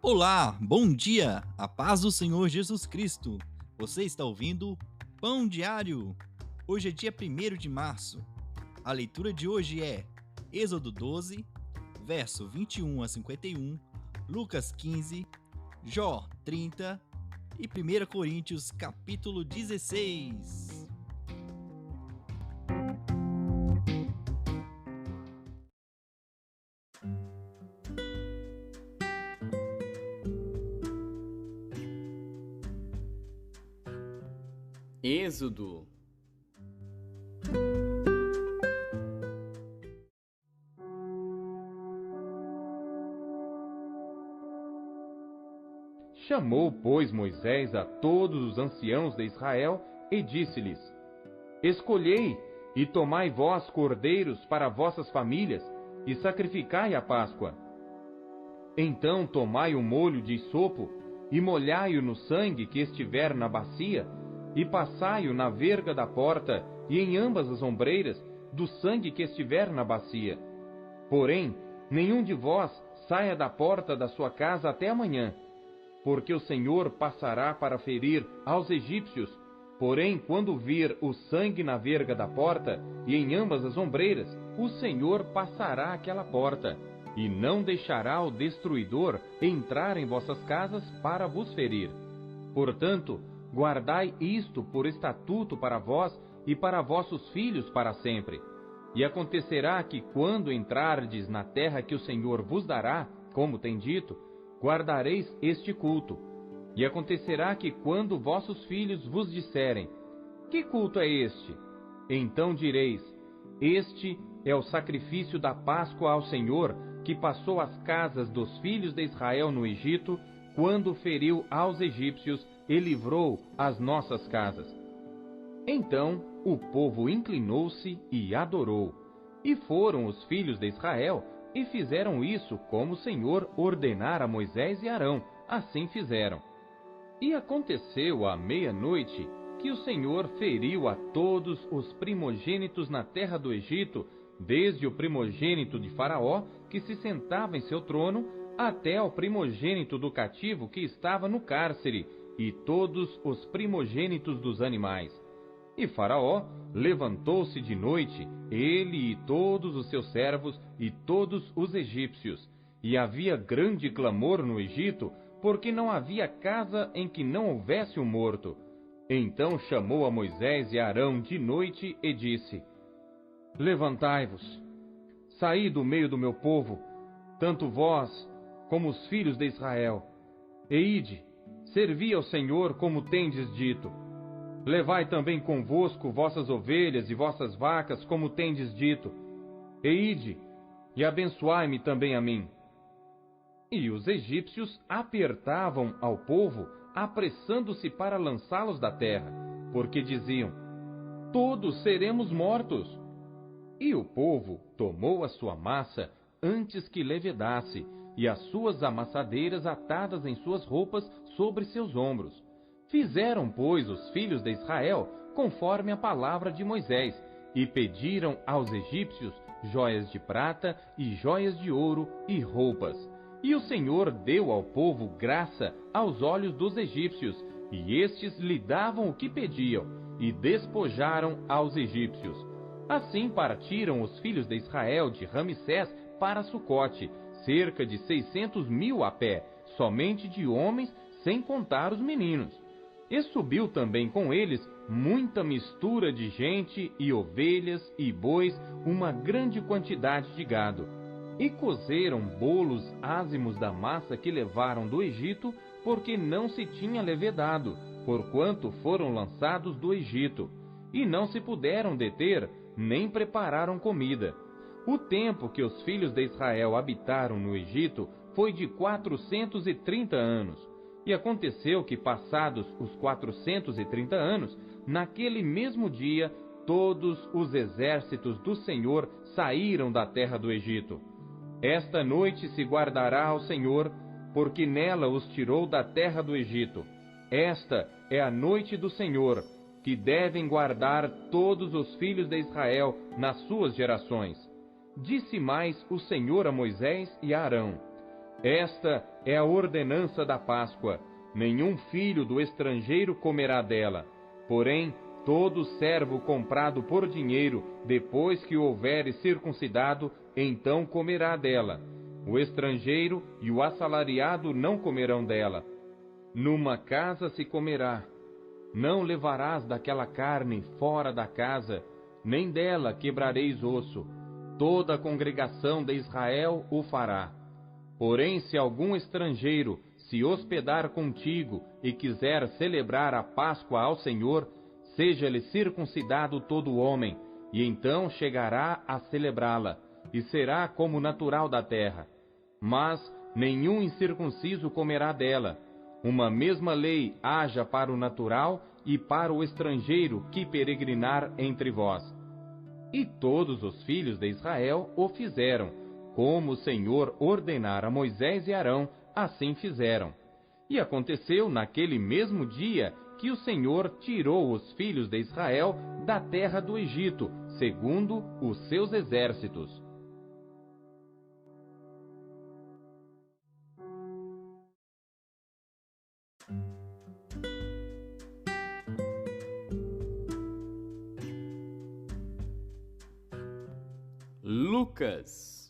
Olá, bom dia, a paz do Senhor Jesus Cristo. Você está ouvindo Pão Diário. Hoje é dia 1º de março. A leitura de hoje é Êxodo 12, verso 21 a 51, Lucas 15, Jó 30 e 1 Coríntios capítulo 16. Êxodo. Chamou, pois, Moisés a todos os anciãos de Israel e disse-lhes: Escolhei e tomai vós cordeiros para vossas famílias e sacrificai a Páscoa. Então tomai o molho de sopo e molhai-o no sangue que estiver na bacia e passai-o na verga da porta e em ambas as ombreiras do sangue que estiver na bacia. Porém, nenhum de vós saia da porta da sua casa até amanhã, porque o Senhor passará para ferir aos egípcios. Porém, quando vir o sangue na verga da porta e em ambas as ombreiras, o Senhor passará aquela porta, e não deixará o destruidor entrar em vossas casas para vos ferir. Portanto, guardai isto por estatuto para vós e para vossos filhos para sempre. E acontecerá que, quando entrardes na terra que o Senhor vos dará, como tem dito, guardareis este culto. E acontecerá que, quando vossos filhos vos disserem: Que culto é este? Então direis: Este é o sacrifício da Páscoa ao Senhor, que passou as casas dos filhos de Israel no Egito, quando feriu aos egípcios e livrou as nossas casas. Então o povo inclinou-se e adorou. E foram os filhos de Israel e fizeram isso como o Senhor ordenara a Moisés e Arão. Assim fizeram. E aconteceu à meia-noite que o Senhor feriu a todos os primogênitos na terra do Egito, desde o primogênito de Faraó, que se sentava em seu trono, até ao primogênito do cativo que estava no cárcere, e todos os primogênitos dos animais. E Faraó levantou-se de noite, ele e todos os seus servos e todos os egípcios. E havia grande clamor no Egito, porque não havia casa em que não houvesse um morto. Então chamou a Moisés e a Arão de noite e disse: Levantai-vos, saí do meio do meu povo, tanto vós como os filhos de Israel, e ide, servi ao Senhor como tendes dito. Levai também convosco vossas ovelhas e vossas vacas, como tendes dito. E ide, e abençoai-me também a mim. E os egípcios apertavam ao povo, apressando-se para lançá-los da terra, porque diziam: Todos seremos mortos. E o povo tomou a sua massa antes que levedasse, e as suas amassadeiras atadas em suas roupas sobre seus ombros. Fizeram, pois, os filhos de Israel conforme a palavra de Moisés, e pediram aos egípcios joias de prata e joias de ouro e roupas. E o Senhor deu ao povo graça aos olhos dos egípcios, e estes lhe davam o que pediam, e despojaram aos egípcios. Assim partiram os filhos de Israel de Ramsés para Sucote, cerca de 600.000 a pé, somente de homens, sem contar os meninos. E subiu também com eles muita mistura de gente, e ovelhas, e bois, uma grande quantidade de gado. E cozeram bolos ázimos da massa que levaram do Egito, porque não se tinha levedado, porquanto foram lançados do Egito. E não se puderam deter, nem prepararam comida. O tempo que os filhos de Israel habitaram no Egito foi de 430 anos. E aconteceu que, passados os 430 anos, naquele mesmo dia, todos os exércitos do Senhor saíram da terra do Egito. Esta noite se guardará ao Senhor, porque nela os tirou da terra do Egito. Esta é a noite do Senhor, que devem guardar todos os filhos de Israel nas suas gerações. Disse mais o Senhor a Moisés e a Arão: Esta é a ordenança da Páscoa. Nenhum filho do estrangeiro comerá dela. Porém, todo servo comprado por dinheiro, depois que o houver circuncidado, então comerá dela. O estrangeiro e o assalariado não comerão dela. Numa casa se comerá. Não levarás daquela carne fora da casa, nem dela quebrareis osso. Toda a congregação de Israel o fará. Porém, se algum estrangeiro se hospedar contigo e quiser celebrar a Páscoa ao Senhor, seja-lhe circuncidado todo homem, e então chegará a celebrá-la, e será como natural da terra. Mas nenhum incircunciso comerá dela. Uma mesma lei haja para o natural e para o estrangeiro que peregrinar entre vós. E todos os filhos de Israel o fizeram, como o Senhor ordenara a Moisés e Arão, assim fizeram. E aconteceu naquele mesmo dia que o Senhor tirou os filhos de Israel da terra do Egito, segundo os seus exércitos. Lucas.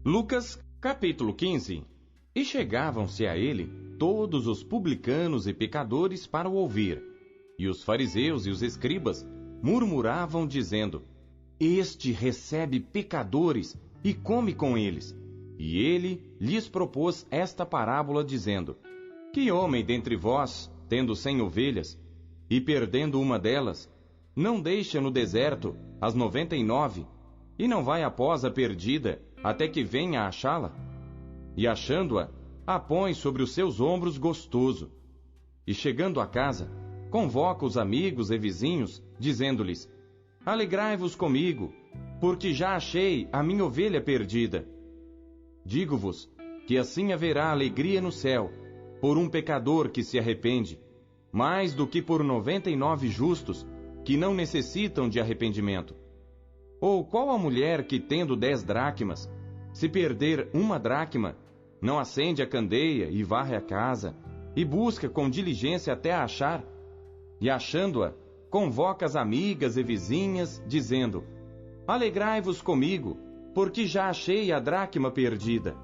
Lucas, capítulo 15. E chegavam-se a ele todos os publicanos e pecadores para o ouvir. E os fariseus e os escribas murmuravam, dizendo: Este recebe pecadores e come com eles. E ele lhes propôs esta parábola, dizendo: Que homem dentre vós, tendo 100 ovelhas, e perdendo uma delas, não deixa no deserto as 99, e não vai após a perdida, até que venha a achá-la? E achando-a, a põe sobre os seus ombros gostoso. E chegando a casa, convoca os amigos e vizinhos, dizendo-lhes: Alegrai-vos comigo, porque já achei a minha ovelha perdida. Digo-vos que assim haverá alegria no céu, por um pecador que se arrepende, mais do que por 99 justos, que não necessitam de arrependimento. Ou qual a mulher que, tendo 10 dracmas, se perder uma dracma, não acende a candeia e varre a casa, e busca com diligência até a achar? E achando-a, convoca as amigas e vizinhas, dizendo: Alegrai-vos comigo, porque já achei a dracma perdida.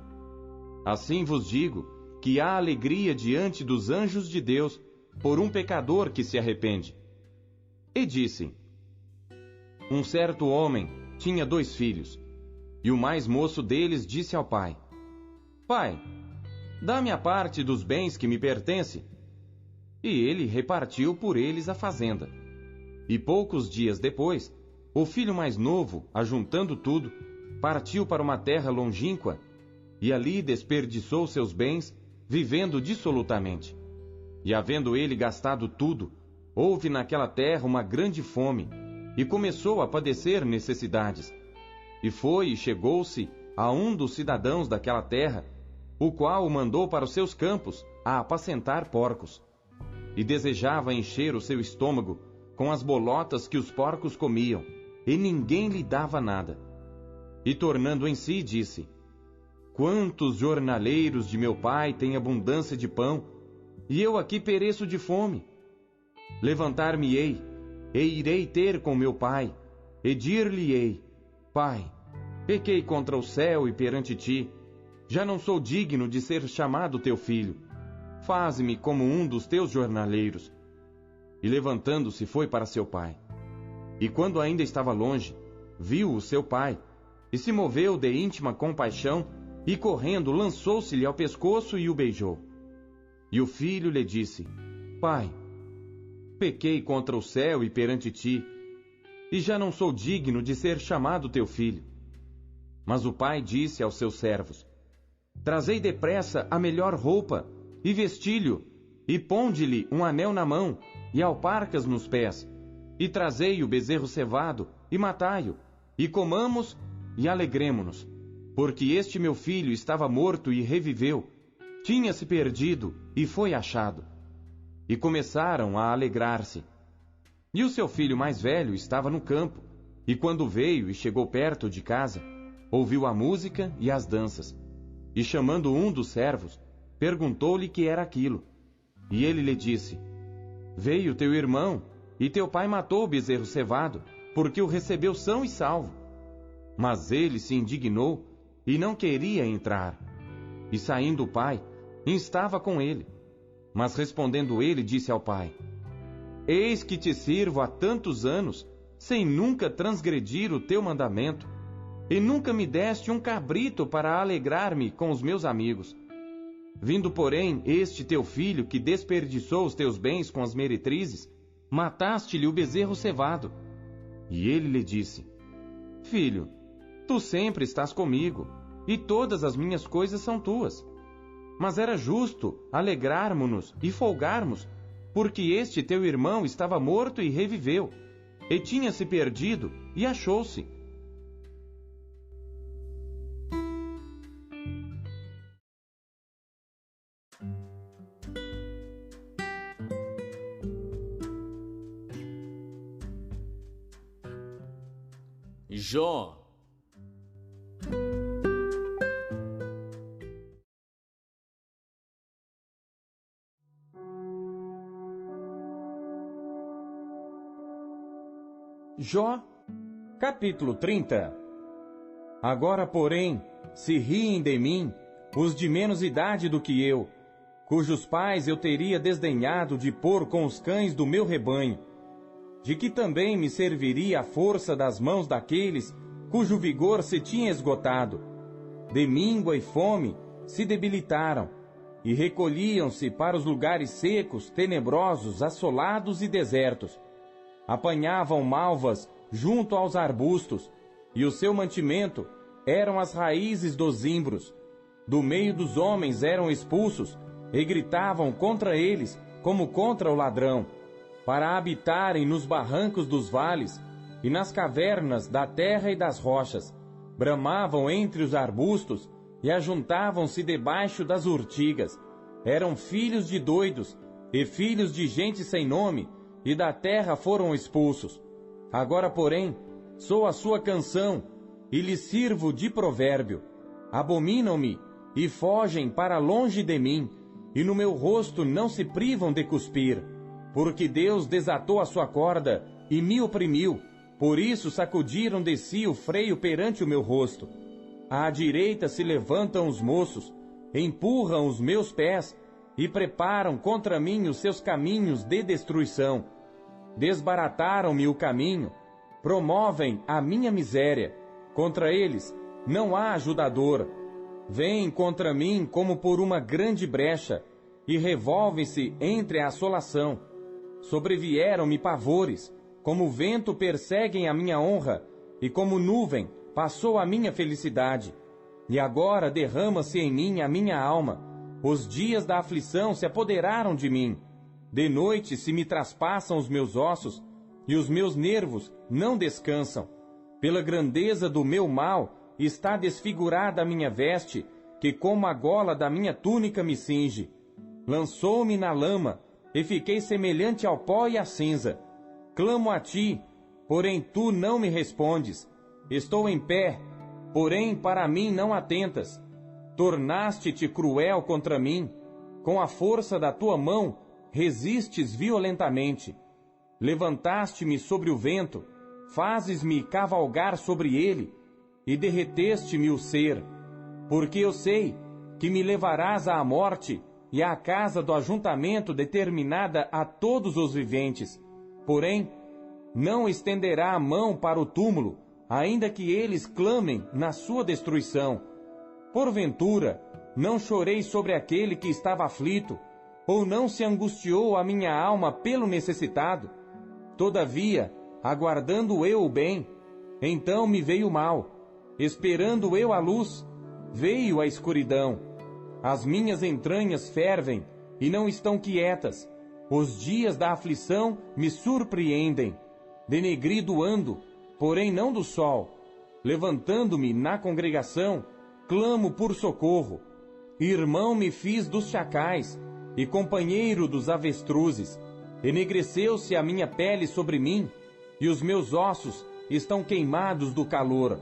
Assim vos digo, que há alegria diante dos anjos de Deus, por um pecador que se arrepende. E disse: Um certo homem tinha 2 filhos, e o mais moço deles disse ao pai: Pai, dá-me a parte dos bens que me pertence. E ele repartiu por eles a fazenda. E poucos dias depois, o filho mais novo, ajuntando tudo, partiu para uma terra longínqua, e ali desperdiçou seus bens, vivendo dissolutamente. E havendo ele gastado tudo, houve naquela terra uma grande fome, e começou a padecer necessidades. E foi e chegou-se a um dos cidadãos daquela terra, o qual o mandou para os seus campos a apacentar porcos. E desejava encher o seu estômago com as bolotas que os porcos comiam, e ninguém lhe dava nada. E tornando em si, disse: Quantos jornaleiros de meu pai têm abundância de pão, e eu aqui pereço de fome? Levantar-me-ei, e irei ter com meu pai, e dir-lhe-ei: Pai, pequei contra o céu e perante ti, já não sou digno de ser chamado teu filho. Faze-me como um dos teus jornaleiros. E levantando-se foi para seu pai. E quando ainda estava longe, viu o seu pai, e se moveu de íntima compaixão, e correndo lançou-se-lhe ao pescoço e o beijou. E o filho lhe disse: Pai, pequei contra o céu e perante ti, e já não sou digno de ser chamado teu filho. Mas o pai disse aos seus servos: Trazei depressa a melhor roupa, e vestilho, e ponde-lhe um anel na mão, e alparcas nos pés, e trazei o bezerro cevado, e matai-o, e comamos, e alegremo-nos, porque este meu filho estava morto e reviveu, tinha-se perdido e foi achado. E começaram a alegrar-se. E o seu filho mais velho estava no campo, e quando veio e chegou perto de casa, ouviu a música e as danças. E chamando um dos servos, perguntou-lhe que era aquilo. E ele lhe disse: Veio teu irmão, e teu pai matou o bezerro cevado, porque o recebeu são e salvo. Mas ele se indignou e não queria entrar. E saindo o pai, instava com ele. Mas respondendo ele, disse ao pai: Eis que te sirvo há tantos anos, sem nunca transgredir o teu mandamento, e nunca me deste um cabrito para alegrar-me com os meus amigos. Vindo, porém, este teu filho, que desperdiçou os teus bens com as meretrizes, mataste-lhe o bezerro cevado. E ele lhe disse: Filho, tu sempre estás comigo, e todas as minhas coisas são tuas. Mas era justo alegrarmo-nos e folgarmos, porque este teu irmão estava morto e reviveu, e tinha-se perdido e achou-se. Jó. Jó, capítulo 30. Agora, porém, se riem de mim os de menos idade do que eu, cujos pais eu teria desdenhado de pôr com os cães do meu rebanho, de que também me serviria a força das mãos daqueles cujo vigor se tinha esgotado. De míngua e fome se debilitaram, e recolhiam-se para os lugares secos, tenebrosos, assolados e desertos. Apanhavam malvas junto aos arbustos, e o seu mantimento eram as raízes dos zimbros. Do meio dos homens eram expulsos, e gritavam contra eles como contra o ladrão, para habitarem nos barrancos dos vales e nas cavernas da terra e das rochas. Bramavam entre os arbustos e ajuntavam-se debaixo das urtigas. Eram filhos de doidos e filhos de gente sem nome, e da terra foram expulsos. Agora, porém, sou a sua canção, e lhes sirvo de provérbio. Abominam-me, e fogem para longe de mim, e no meu rosto não se privam de cuspir. Porque Deus desatou a sua corda, e me oprimiu, por isso sacudiram de si o freio perante o meu rosto. À direita se levantam os moços, empurram os meus pés, e preparam contra mim os seus caminhos de destruição. Desbarataram-me o caminho, promovem a minha miséria. Contra eles não há ajudador. Vêm contra mim como por uma grande brecha, e revolvem-se entre a assolação. Sobrevieram-me pavores, como vento perseguem a minha honra, e como nuvem passou a minha felicidade. E agora derrama-se em mim a minha alma. Os dias da aflição se apoderaram de mim. De noite se me traspassam os meus ossos, e os meus nervos não descansam. Pela grandeza do meu mal está desfigurada a minha veste, que como a gola da minha túnica me cinge. Lançou-me na lama, e fiquei semelhante ao pó e à cinza. Clamo a ti, porém tu não me respondes. Estou em pé, porém para mim não atentas. Tornaste-te cruel contra mim. Com a força da tua mão resistes violentamente. Levantaste-me sobre o vento, fazes-me cavalgar sobre ele, e derreteste-me o ser. Porque eu sei que me levarás à morte, e à casa do ajuntamento determinada a todos os viventes. Porém, não estenderá a mão para o túmulo, ainda que eles clamem na sua destruição. Porventura, não chorei sobre aquele que estava aflito, ou não se angustiou a minha alma pelo necessitado? Todavia, aguardando eu o bem, então me veio o mal. Esperando eu a luz, veio a escuridão. As minhas entranhas fervem e não estão quietas. Os dias da aflição me surpreendem. Denegrido ando, porém não do sol. Levantando-me na congregação, clamo por socorro. irmão me fiz dos chacais, e companheiro dos avestruzes. Enegreceu-se a minha pele sobre mim, e os meus ossos estão queimados do calor.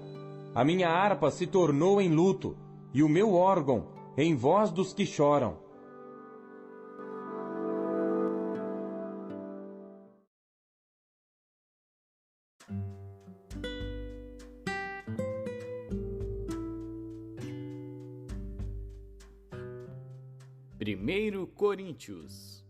A minha harpa se tornou em luto, e o meu órgão em voz dos que choram. Primeiro Coríntios.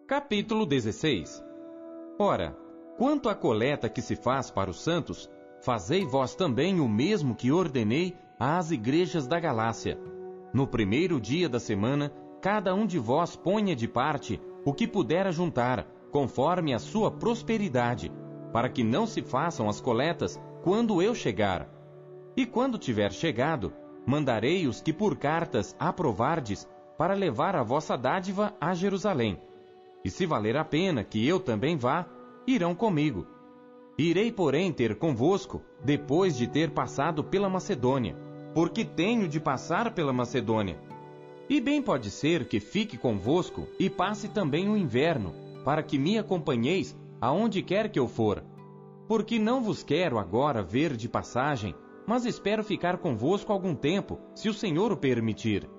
Capítulo 16. Ora, quanto à coleta que se faz para os santos, fazei vós também o mesmo que ordenei às igrejas da Galácia. No primeiro dia da semana, cada um de vós ponha de parte o que puder juntar, conforme a sua prosperidade, para que não se façam as coletas quando eu chegar. E quando tiver chegado, mandarei os que por cartas aprovardes para levar a vossa dádiva a Jerusalém. E se valer a pena que eu também vá, irão comigo. Irei, porém, ter convosco, depois de ter passado pela Macedônia, porque tenho de passar pela Macedônia. E bem pode ser que fique convosco e passe também o inverno, para que me acompanheis aonde quer que eu for. Porque não vos quero agora ver de passagem, mas espero ficar convosco algum tempo, se o Senhor o permitir.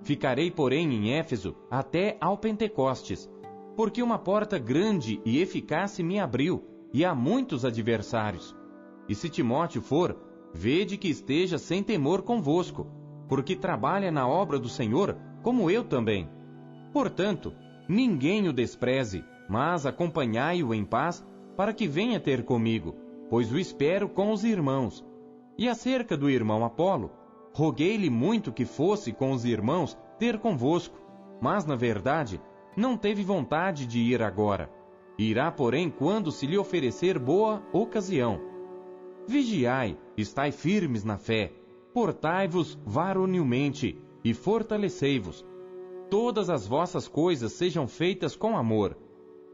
Ficarei, porém, em Éfeso até ao Pentecostes, porque uma porta grande e eficaz se me abriu, e há muitos adversários. E se Timóteo for, vede que esteja sem temor convosco, porque trabalha na obra do Senhor, como eu também. Portanto, ninguém o despreze, mas acompanhai-o em paz, para que venha ter comigo, pois o espero com os irmãos. E acerca do irmão Apolo, roguei-lhe muito que fosse com os irmãos ter convosco, mas, na verdade, não teve vontade de ir agora. Irá, porém, quando se lhe oferecer boa ocasião. Vigiai, estai firmes na fé, portai-vos varonilmente e fortalecei-vos. Todas as vossas coisas sejam feitas com amor.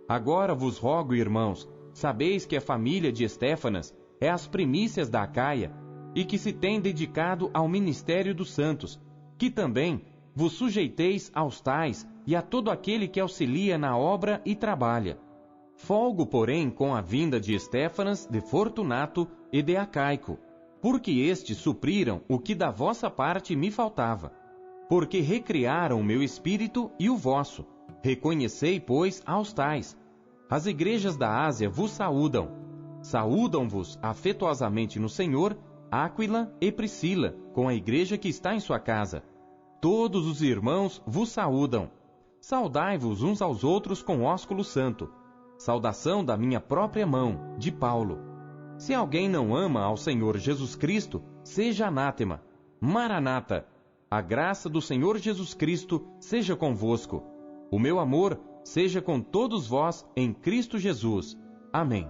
Agora vos rogo, irmãos, sabeis que a família de Estéfanas é as primícias da Acaia, e que se tem dedicado ao ministério dos santos, que também vos sujeiteis aos tais e a todo aquele que auxilia na obra e trabalha. Folgo, porém, com a vinda de Estéfanas, de Fortunato e de Acaico, porque estes supriram o que da vossa parte me faltava, porque recriaram o meu espírito e o vosso. Reconhecei, pois, aos tais. As igrejas da Ásia vos saúdam. Saúdam-vos afetuosamente no Senhor Áquila e Priscila, com a igreja que está em sua casa. Todos os irmãos vos saúdam. Saudai-vos uns aos outros com ósculo santo. Saudação da minha própria mão, de Paulo. Se alguém não ama ao Senhor Jesus Cristo, seja anátema. Maranata. A graça do Senhor Jesus Cristo seja convosco. O meu amor seja com todos vós em Cristo Jesus. Amém.